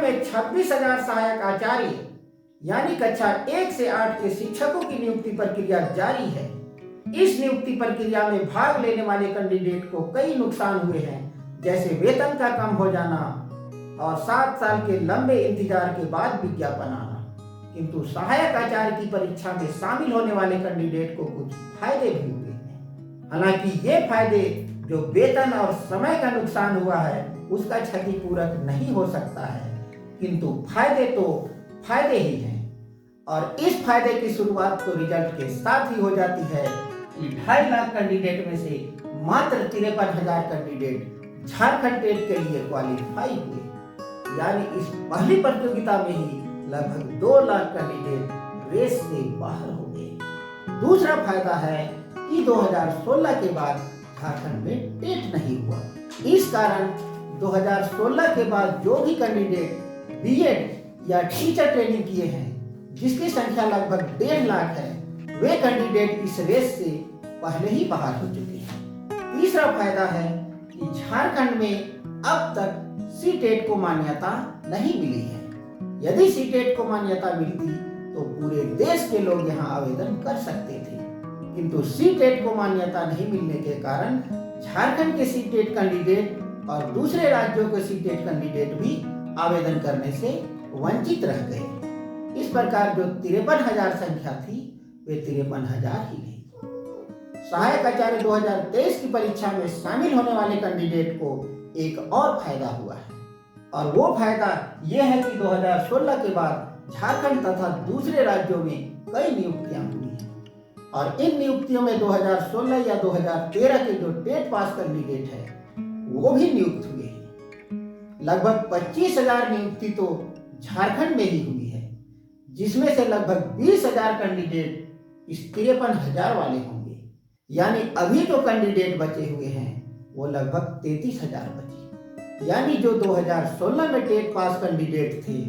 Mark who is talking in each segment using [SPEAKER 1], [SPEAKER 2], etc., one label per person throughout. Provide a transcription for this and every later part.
[SPEAKER 1] में 26,000 सहायक आचार्य यानी कक्षा 1 से 8 के शिक्षकों की नियुक्ति प्रक्रिया जारी है। इस नियुक्ति प्रक्रिया में भाग लेने वाले कैंडिडेट को कई नुकसान हुए हैं, जैसे वेतन का कम हो जाना और 7 साल के लंबे इंतजार के बाद विज्ञापन आना। किंतु सहायक आचार्य की परीक्षा में शामिल होने वाले कैंडिडेट को कुछ फायदे भी हुए हैं। हालांकि ये फायदे जो वेतन और समय का नुकसान हुआ है उसका क्षतिपूरक नहीं हो सकता है, किंतु फायदे तो फायदे ही हैं। और इस फायदे की शुरुआत तो रिजल्ट के साथ ही हो जाती है कि 2.5 लाख कैंडिडेट में से मात्र 53,000 कैंडिडेट झारखंड टेट के लिए क्वालिफाई हुए, यानी इस पहली प्रतियोगिता में ही लगभग 2 लाख कैंडिडेट रेस से बाहर हो गए। दूसरा फायदा है कि 2016 के बाद झारखंड में टेट नहीं हुआ। इस कारण 2016 के बाद जो भी कैंडिडेट बीएड या टीचर ट्रेनिंग किए हैं, जिसकी संख्या लगभग 1.5 लाख है, वे कैंडिडेट इस रेस से पहले ही बाहर हो चुके हैं। तीसरा फायदा है कि झारखंड में अब तक सीटेट को मान्यता नहीं मिली है। यदि सीटेट को मान्यता मिलती तो पूरे देश के लोग यहां आवेदन कर सकते थे, किंतु सीटेट को मान्यता नहीं मिलने के कारण झारखंड के सीटेट कैंडिडेट और दूसरे राज्यों के सीटेट कैंडिडेट भी आवेदन करने से वंचित रह गए। इस प्रकार जो 53,000 संख्या थी वे 53,000 ही रही। सहायक आचार्य 2023 की परीक्षा में शामिल होने वाले कैंडिडेट को एक और फायदा हुआ है, और वो फायदा ये है कि 2016 के बाद झारखंड तथा दूसरे राज्यों में कई नियुक्तियां हुई हैं, और इन नियुक्तियों में 2016 या 2013 के जो टेट पास कैंडिडेट है वो भी नियुक्त हुए हैं। लगभग 25,000 नियुक्ति तो झारखंड में ही हुई है, जिसमें से लगभग 20,000 कैंडिडेट इस 53,000 वाले होंगे, यानी अभी जो कैंडिडेट बचे हुए हैं वो लगभग 33,000 बचे, यानी जो 2016 में टेट पास कैंडिडेट थे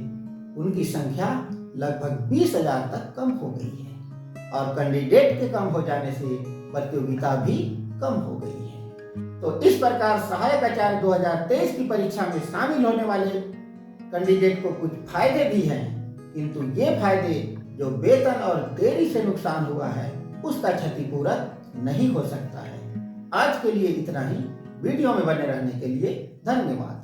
[SPEAKER 1] उनकी संख्या लगभग 20,000 तक कम हो गई है, और कैंडिडेट के कम हो जाने से प्रतियोगिता भी कम हो गई है। तो इस प्रकार सहायक आचार्य 2023 की परीक्षा में शामिल होने वाले कैंडिडेट को कुछ फायदे भी हैं, किंतु ये फायदे जो वेतन और देरी से नुकसान हुआ है उसका क्षतिपूरक नहीं हो सकता है। आज के लिए इतना ही। वीडियो में बने रहने के लिए धन्यवाद।